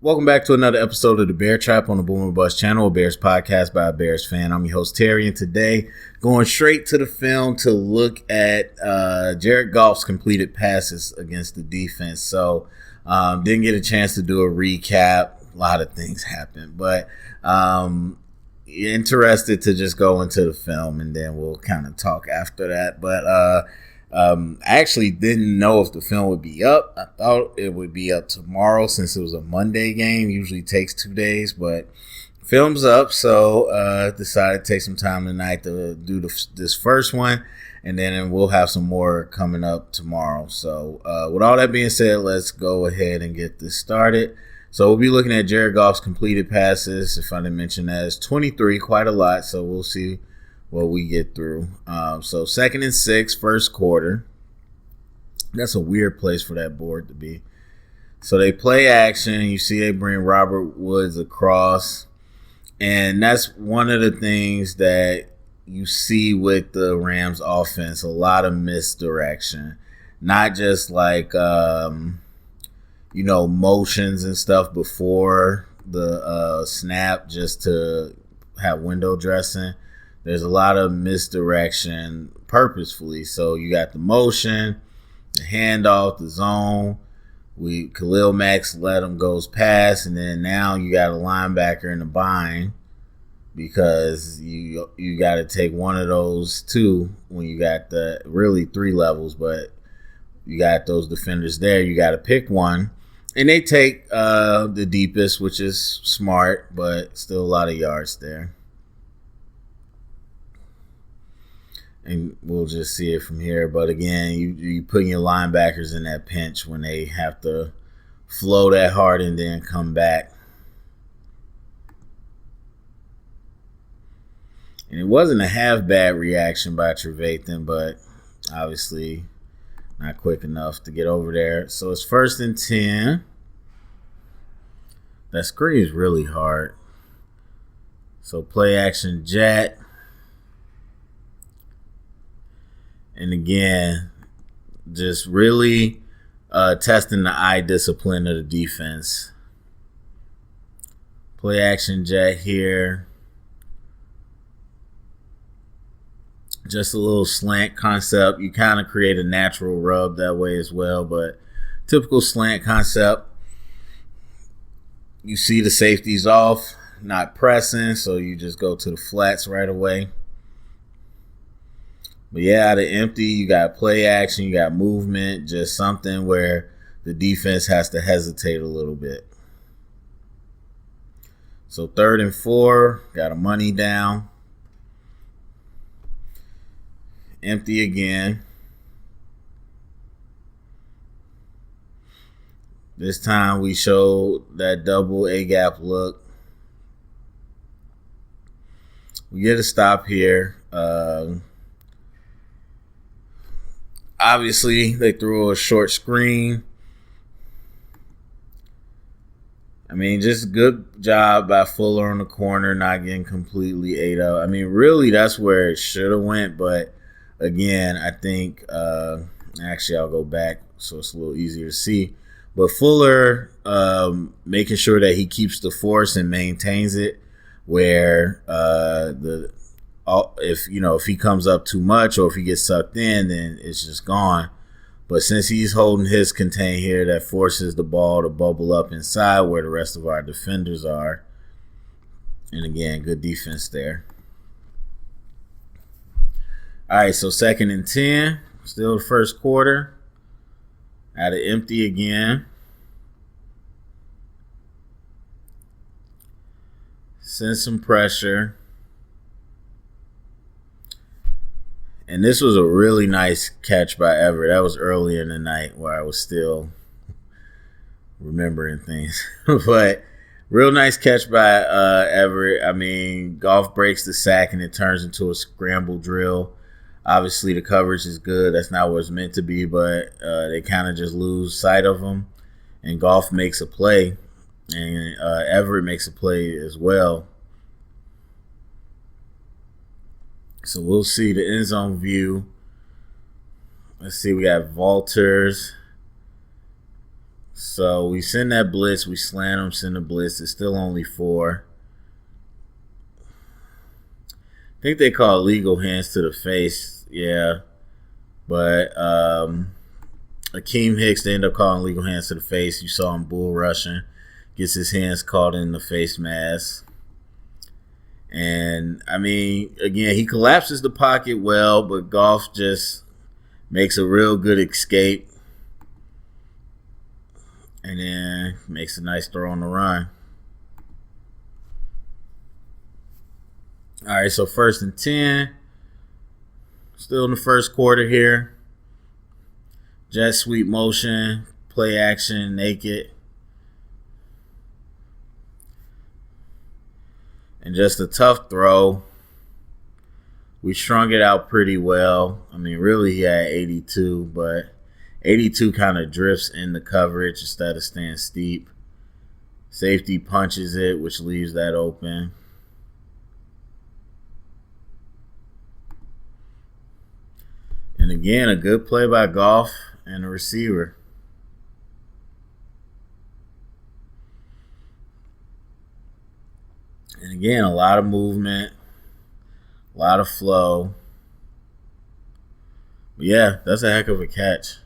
Welcome back to another episode of the Bear Trap on the Boomer Bust channel, a Bears podcast by a Bears fan. I'm your host, Terry, and today going straight to the film to look at Jared Goff's completed passes against the defense. So didn't get a chance to do a recap. A lot of things happened, but interested to just go into the film, and then we'll kind of talk after that. But I actually didn't know if the film would be up. I thought it would be up tomorrow since it was a Monday game. Usually takes 2 days, but film's up. So decided to take some time tonight to do this first one, and then we'll have some more coming up tomorrow. So with all that being said, let's go ahead and get this started. So we'll be looking at Jared Goff's completed passes. If I didn't mention that, it's 23, quite a lot. So we'll see what we get through. So 2nd and 6, first quarter. That's a weird place for that board to be. So they play action. You see they bring Robert Woods across. And that's one of the things that you see with the Rams offense. A lot of misdirection. Not just like, motions and stuff before the snap just to have window dressing. There's a lot of misdirection purposefully. So you got the motion, the handoff, the zone. Khalil Max let him goes past, and then now you got a linebacker in the bind because you got to take one of those two when you got the really 3 levels, but you got those defenders there. You got to pick one, and they take the deepest, which is smart, but still a lot of yards there. And we'll just see it from here. But again, you putting your linebackers in that pinch when they have to flow that hard and then come back. And it wasn't a half bad reaction by Trevathan, but obviously not quick enough to get over there. So it's 1st and 10. That screen is really hard. So play action jet. And again, just really testing the eye discipline of the defense. Play action jet here. Just a little slant concept. You kind of create a natural rub that way as well, but typical slant concept. You see the safeties off, not pressing, so you just go to the flats right away. But yeah, out of empty, you got play action, you got movement, just something where the defense has to hesitate a little bit. So 3rd and 4, got a money down. Empty again. This time we show that double A-gap look. We get a stop here. Obviously, they threw a short screen. I mean, just good job by Fuller on the corner, not getting completely ate up. I mean, really, that's where it should have went. But, again, I think actually I'll go back so it's a little easier to see. But Fuller making sure that he keeps the force and maintains it where if he comes up too much or if he gets sucked in, then it's just gone. But since he's holding his contain here, that forces the ball to bubble up inside where the rest of our defenders are. And again, good defense there. All right, so 2nd and 10, still the first quarter. Out of empty again. Send some pressure. And this was a really nice catch by Everett. That was early in the night where I was still remembering things. But real nice catch by Everett. I mean, Goff breaks the sack and it turns into a scramble drill. Obviously, the coverage is good. That's not what it's meant to be, but they kind of just lose sight of him. And Goff makes a play. And Everett makes a play as well. So we'll see the end zone view. Let's see, we got Walters. So we send that blitz. We slant them, send the blitz. It's still only 4. I think they call legal hands to the face. Yeah. But Akeem Hicks, they end up calling legal hands to the face. You saw him bull rushing. Gets his hands caught in the face mask. And, I mean, again, he collapses the pocket well, but Goff just makes a real good escape. And then makes a nice throw on the run. All right, so 1st and 10. Still in the first quarter here. Jet sweep motion, play action, naked. And just a tough throw. We strung it out pretty well. I mean, really, he had 82, but 82 kind of drifts in the coverage instead of staying steep. Safety punches it, which leaves that open. And again, a good play by Goff and the receiver. And again, a lot of movement, a lot of flow. But yeah, that's a heck of a catch.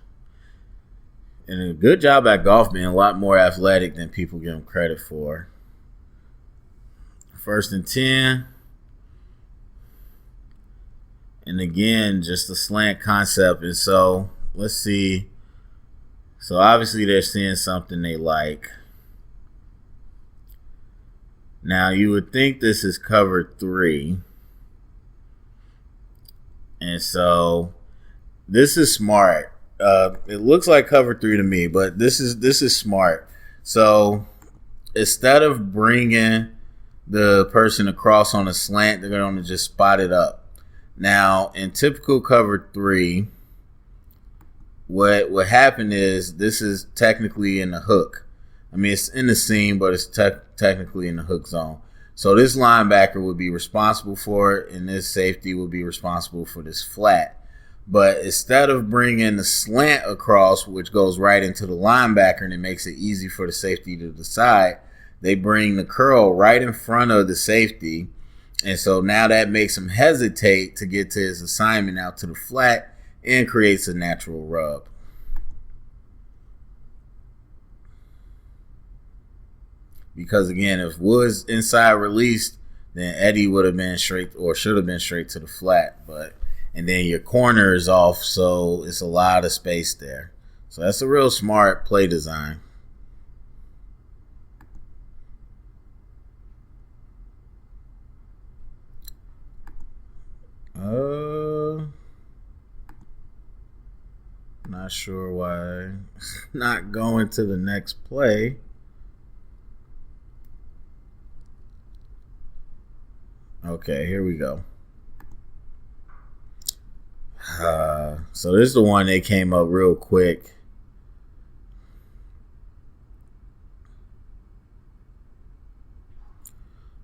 And a good job at Goff being a lot more athletic than people give him credit for. 1st and 10. And again, just a slant concept. And so, let's see. So obviously they're seeing something they like. Now, you would think this is cover 3. And so, this is smart. It looks like cover 3 to me, but this is smart. So, instead of bringing the person across on a slant, they're going to just spot it up. Now, in typical cover 3, what happened is this is technically in the hook. I mean, it's in the seam, but it's technically in the hook zone. So this linebacker would be responsible for it, and this safety would be responsible for this flat. But instead of bringing the slant across, which goes right into the linebacker and it makes it easy for the safety to decide, they bring the curl right in front of the safety. And so now that makes him hesitate to get to his assignment out to the flat and creates a natural rub. Because again, if Woods inside released, then Eddie would have been straight or should have been straight to the flat. And then your corner is off, so it's a lot of space there. So that's a real smart play design. Not sure why not going to the next play. Okay, here we go. So this is the one that came up real quick.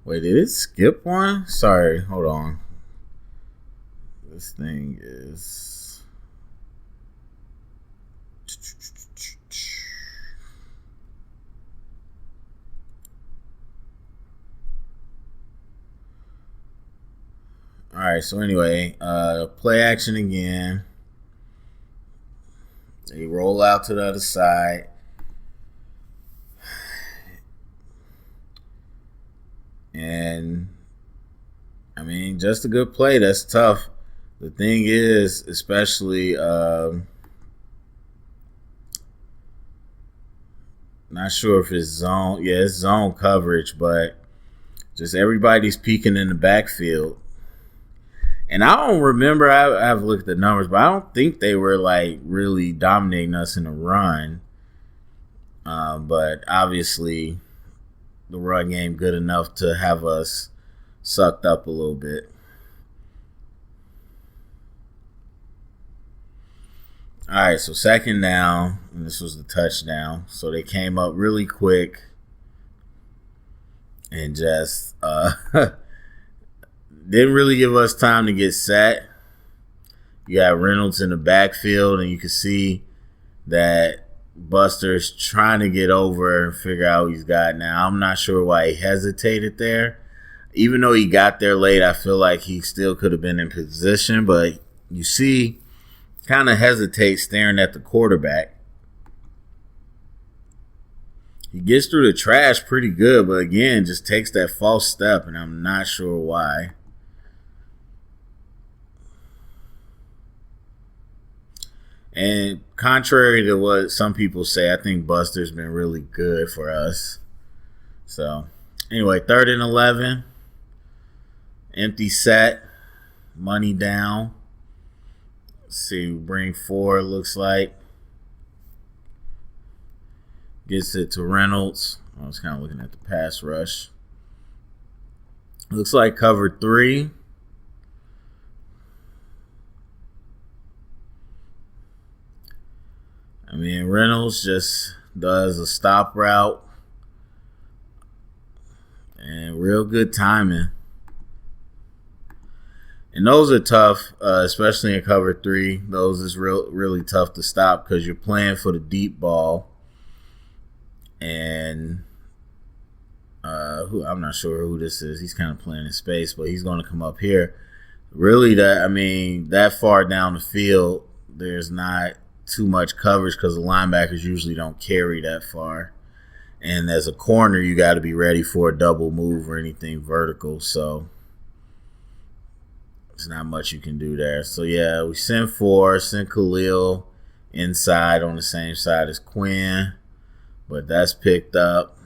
Wait, did it skip one? Sorry, hold on. This thing is... All right, so anyway, play action again. They roll out to the other side. And, I mean, just a good play. That's tough. The thing is, especially, not sure if it's zone. Yeah, it's zone coverage, but just everybody's peeking in the backfield. And I don't remember, I've looked at the numbers, but I don't think they were like really dominating us in the run. But obviously, the run game good enough to have us sucked up a little bit. All right, so 2nd down, and this was the touchdown. So they came up really quick and just didn't really give us time to get set. You got Reynolds in the backfield, and you can see that Buster's trying to get over and figure out what he's got now. I'm not sure why he hesitated there. Even though he got there late, I feel like he still could have been in position. But you see, kind of hesitates staring at the quarterback. He gets through the trash pretty good, but again, just takes that false step, and I'm not sure why. And contrary to what some people say, I think Buster's been really good for us. So, anyway, 3rd and 11. Empty set. Money down. Let's see, bring 4, looks like. Gets it to Reynolds. I was kind of looking at the pass rush. Looks like cover 3. I mean, Reynolds just does a stop route. And real good timing. And those are tough, especially in cover 3. Those is really tough to stop because you're playing for the deep ball. And I'm not sure who this is. He's kind of playing in space, but he's going to come up here. Really, that far down the field, there's not too much coverage because the linebackers usually don't carry that far. And as a corner, you got to be ready for a double move or anything vertical. So there's not much you can do there. So yeah, we send 4, send Khalil inside on the same side as Quinn. But that's picked up.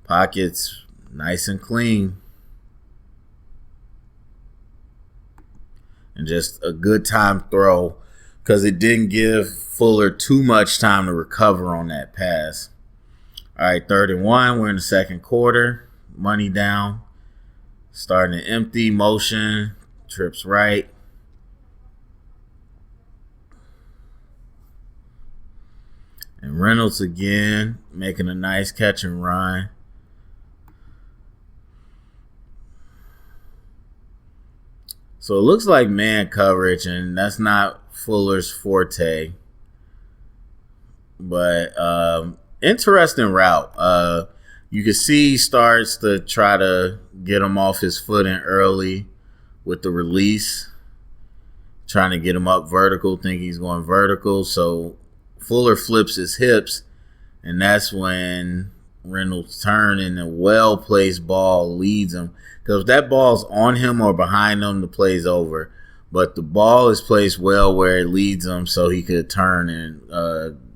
Pockets nice and clean. And just a good time throw because it didn't give Fuller too much time to recover on that pass. All right, 3rd and 1. We're in the 2nd quarter. Money down. Starting to empty. Motion. Trips right. And Reynolds again, making a nice catch and run. So it looks like man coverage, and that's not Fuller's forte. But interesting route. You can see he starts to try to get him off his footing early with the release. Trying to get him up vertical, think he's going vertical. So Fuller flips his hips, and that's when Reynolds turns and a well-placed ball leads him. Because if that ball's on him or behind him, the play's over. But the ball is placed well where it leads him so he could turn and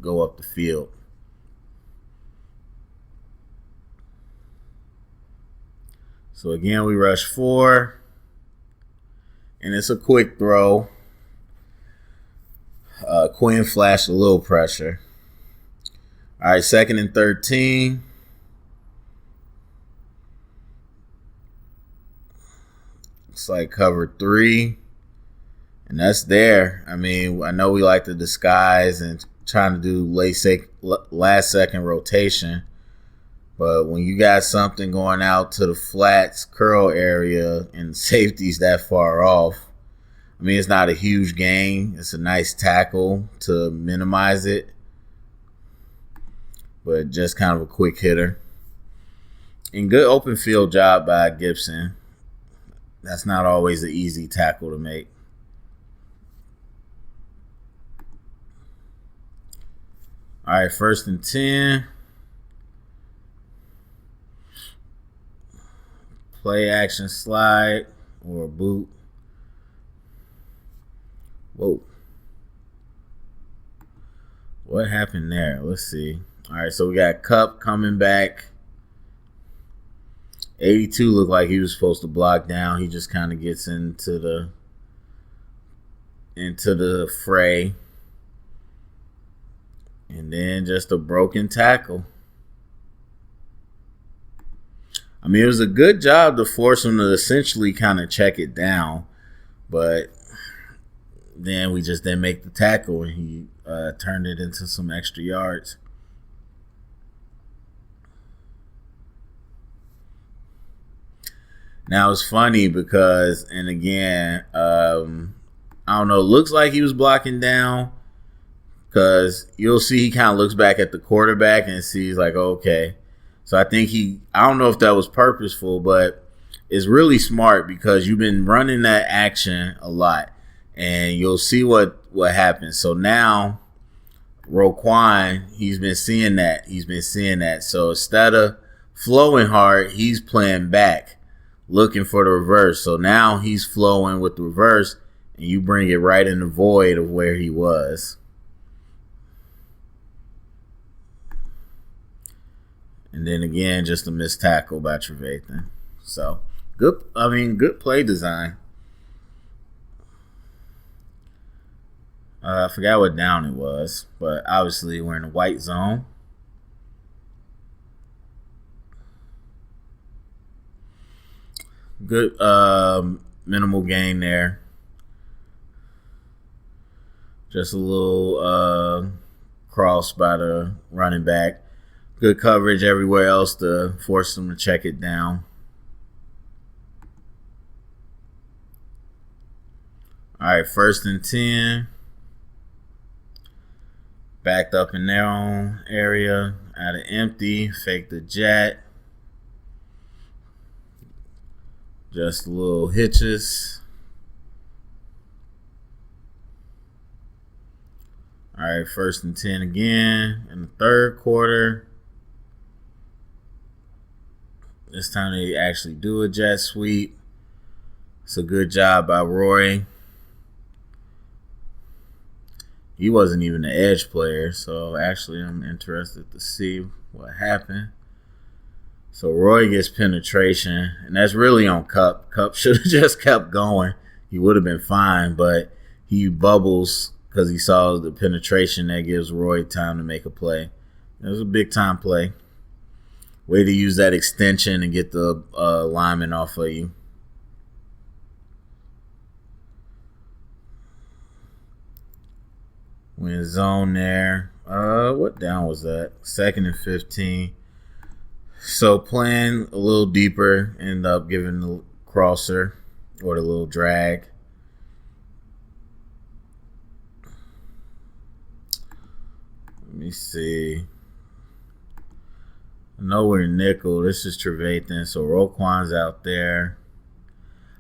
go up the field. So again, we rush 4. And it's a quick throw. Quinn flashed a little pressure. All right, 2nd and 13. Looks like cover 3. And that's there. I mean, I know we like to disguise and trying to do last second rotation. But when you got something going out to the flats curl area and safety's that far off, I mean, it's not a huge gain. It's a nice tackle to minimize it. But just kind of a quick hitter. And good open field job by Gibson. That's not always an easy tackle to make. All right, 1st and 10. Play action slide or a boot. Whoa. What happened there? Let's see. All right, so we got Cup coming back. 82 looked like he was supposed to block down. He just kind of gets into the fray. And then just a broken tackle. I mean, it was a good job to force him to essentially kind of check it down. But then we just didn't make the tackle, and he turned it into some extra yards. Now, it's funny because, and again, I don't know, looks like he was blocking down because you'll see he kind of looks back at the quarterback and sees like, okay. So I think I don't know if that was purposeful, but it's really smart because you've been running that action a lot, and you'll see what happens. So now Roquan, he's been seeing that. So instead of flowing hard, he's playing back, looking for the reverse. So now he's flowing with the reverse, and you bring it right in the void of where he was. And then again, just a missed tackle by Trevathan. So good play design. I forgot what down it was, but obviously we're in a white zone. Good minimal gain there. Just a little cross by the running back. Good coverage everywhere else to force them to check it down. All right, 1st and 10. Backed up in their own area. Out of empty. Fake the jet. Just little hitches. All right, 1st and 10 again in the 3rd quarter. This time they actually do a jet sweep. It's a good job by Roy. He wasn't even an edge player, so actually I'm interested to see what happened. So Roy gets penetration, and that's really on Kupp. Kupp should have just kept going. He would have been fine, but he bubbles because he saw the penetration that gives Roy time to make a play. It was a big-time play. Way to use that extension and get the lineman off of you. We're in zone there. What down was that? 2nd and 15. So playing a little deeper, end up giving the crosser or the little drag. Let me see. I know we're nickel. This is Trevathan, so Roquan's out there.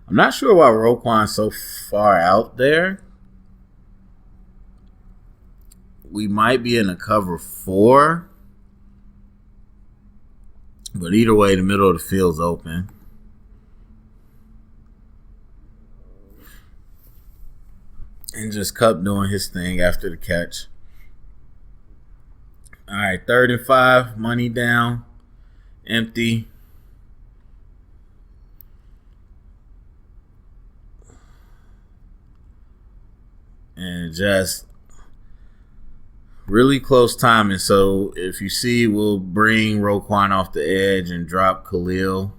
I'm not sure why Roquan's so far out there. We might be in a cover 4. But either way, the middle of the field's open. And just Kupp doing his thing after the catch. All right, 3rd and 5, money down, empty. And just really close timing. So if you see, we'll bring Roquan off the edge and drop Khalil.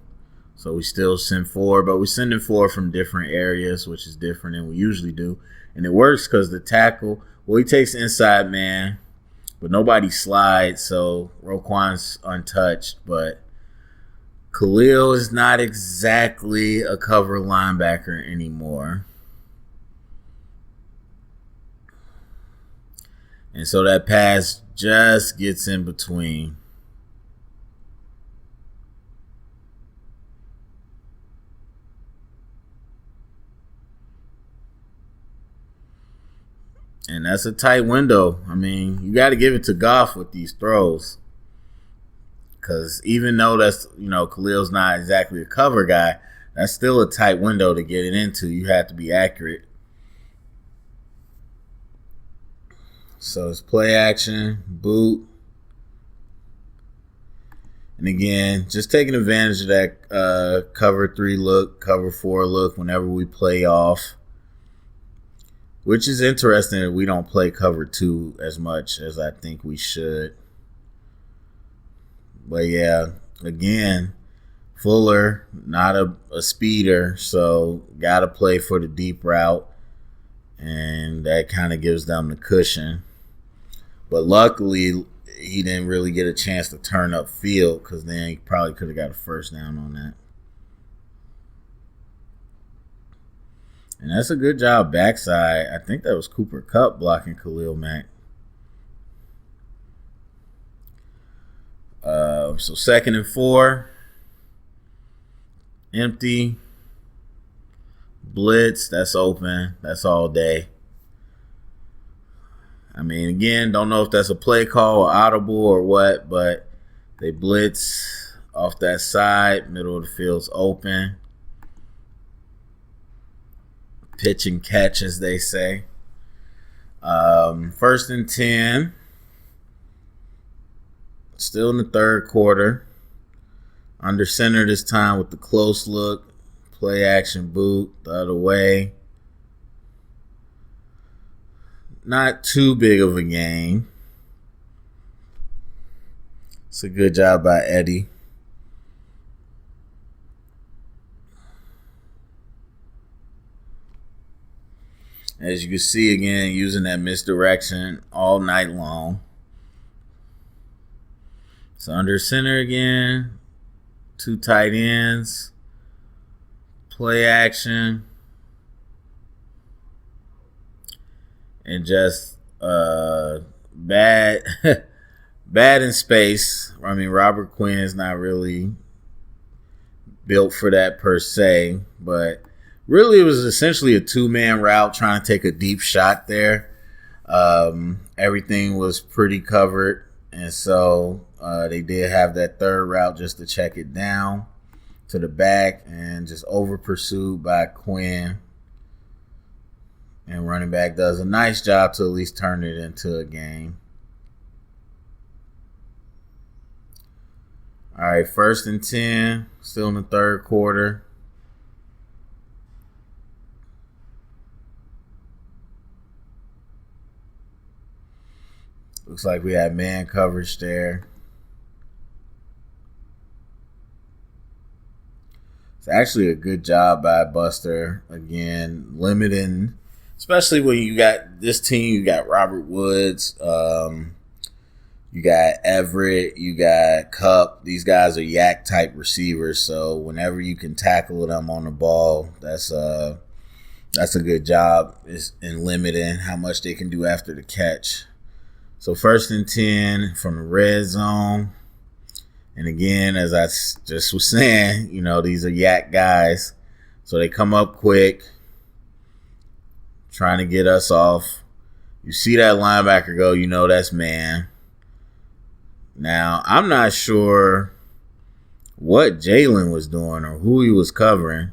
So we still send 4, but we're sending 4 from different areas, which is different than we usually do. And it works because the tackle, well, he takes inside man, but nobody slides, so Roquan's untouched. But Khalil is not exactly a cover linebacker anymore. And so that pass just gets in between. And that's a tight window. I mean, you got to give it to Goff with these throws. Because even though that's, Khalil's not exactly a cover guy, that's still a tight window to get it into. You have to be accurate. So it's play action, boot. And again, just taking advantage of that cover 3 look, cover 4 look whenever we play off. Which is interesting that we don't play cover 2 as much as I think we should. But yeah, again, Fuller, not a speeder, so got to play for the deep route. And that kind of gives them the cushion. But luckily, he didn't really get a chance to turn up field because then he probably could have got a first down on that. And that's a good job backside. I think that was Cooper Kupp blocking Khalil Mack. So 2nd and 4, empty, blitz, that's open, that's all day. I mean, again, don't know if that's a play call or audible or what, but they blitz off that side, middle of the field's open. Pitch and catch, as they say. 1st and 10. Still in the 3rd quarter. Under center this time with the close look. Play action boot the other way. Not too big of a game. It's a good job by Eddie. As you can see, again, using that misdirection all night long. So under center again. 2 tight ends. Play action. And just bad in space. I mean, Robert Quinn is not really built for that per se, but really it was essentially a 2-man route trying to take a deep shot there. Everything was pretty covered, and so they did have that 3rd route just to check it down to the back and just over pursued by Quinn. And running back does a nice job to at least turn it into a game. All right, 1st and 10, still in the 3rd quarter. Looks like we had man coverage there. It's actually a good job by Buster. Again, limiting, especially when you got this team, you got Robert Woods, you got Everett, you got Cup. These guys are yak type receivers, so whenever you can tackle them on the ball, that's a good job in limiting how much they can do after the catch. So 1st and 10 from the red zone. And again, as I just was saying, you know, these are yak guys. So they come up quick, trying to get us off. You see that linebacker go, you know that's man. Now, I'm not sure what Jalen was doing or who he was covering.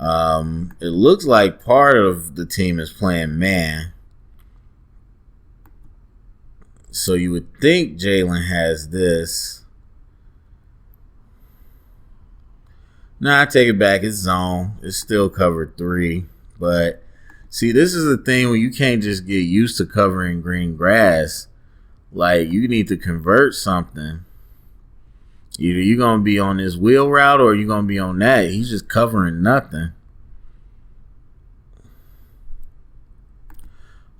It looks like part of the team is playing man. So you would think Jalen has this. No, I take it back. It's zone. It's still covered 3. But, see, this is the thing where you can't just get used to covering green grass. Like, you need to convert something. Either you're going to be on this wheel route or you're going to be on that. He's just covering nothing.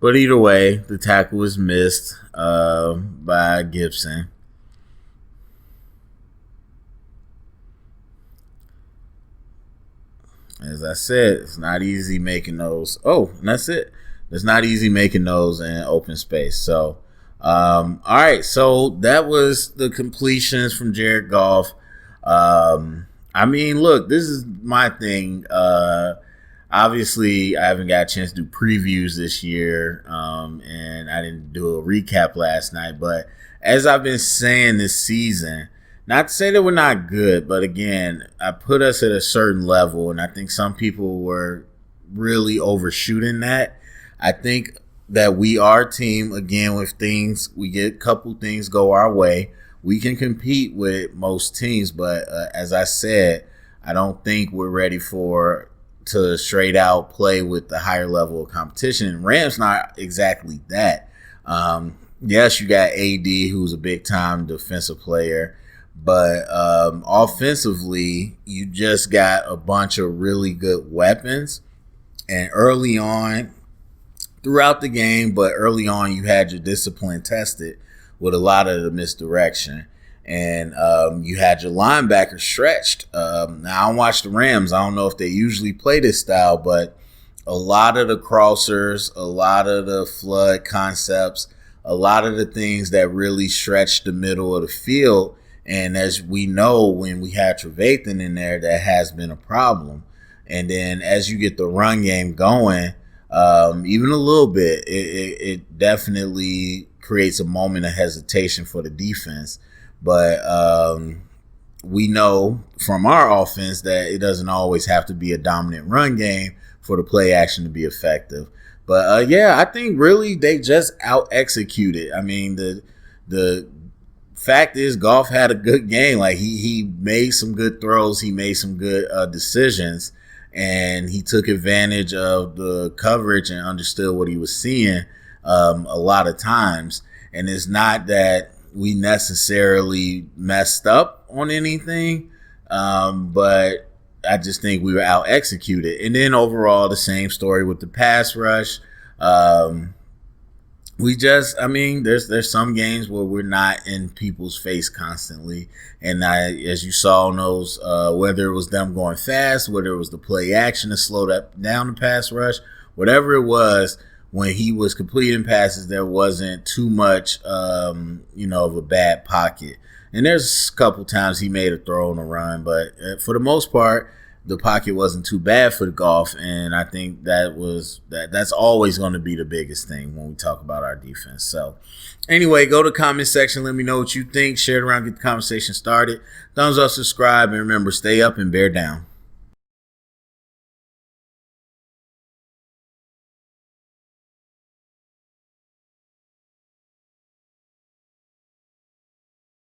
But either way, the tackle was missed by Gibson. As I said, it's not easy making those. Oh, and that's it. It's not easy making those in open space. So, all right. So that was the completions from Jared Goff. I mean, look, this is my thing. Obviously, I haven't got a chance to do previews this year, and I didn't do a recap last night. But as I've been saying this season, not to say that we're not good, but again, I put us at a certain level, and I think some people were really overshooting that. I think that we are a team, again, with things, we get a couple things go our way. We can compete with most teams, but as I said, I don't think we're ready to straight out play with the higher level of competition. Rams not exactly that. Yes, you got AD, who's a big time defensive player, but offensively, you just got a bunch of really good weapons. And early on, throughout the game, but early on, you had your discipline tested with a lot of the misdirection. And you had your linebacker stretched. Now, I don't watch the Rams. I don't know if they usually play this style, but a lot of the crossers, a lot of the flood concepts, a lot of the things that really stretch the middle of the field And as we know, when we had Trevathan in there, that has been a problem. And then as you get the run game going, even a little bit, it definitely creates a moment of hesitation for the defense. But we know from our offense that it doesn't always have to be a dominant run game for the play action to be effective. But yeah, I think really they just out executed. I mean, the fact is Goff had a good game. Like he made some good throws, he made some good decisions, and he took advantage of the coverage and understood what he was seeing a lot of times. And it's not that we necessarily messed up on anything, but I just think we were out executed. And then overall, the same story with the pass rush. There's some games where we're not in people's face constantly. And as you saw in those, whether it was them going fast, whether it was the play action to slow down the pass rush, whatever it was, when he was completing passes, there wasn't too much, of a bad pocket. And there's a couple times he made a throw on a run, but for the most part, the pocket wasn't too bad for the Goff. And I think that's always going to be the biggest thing when we talk about our defense. So anyway, go to the comment section. Let me know what you think. Share it around, get the conversation started. Thumbs up, subscribe, and remember, stay up and bear down.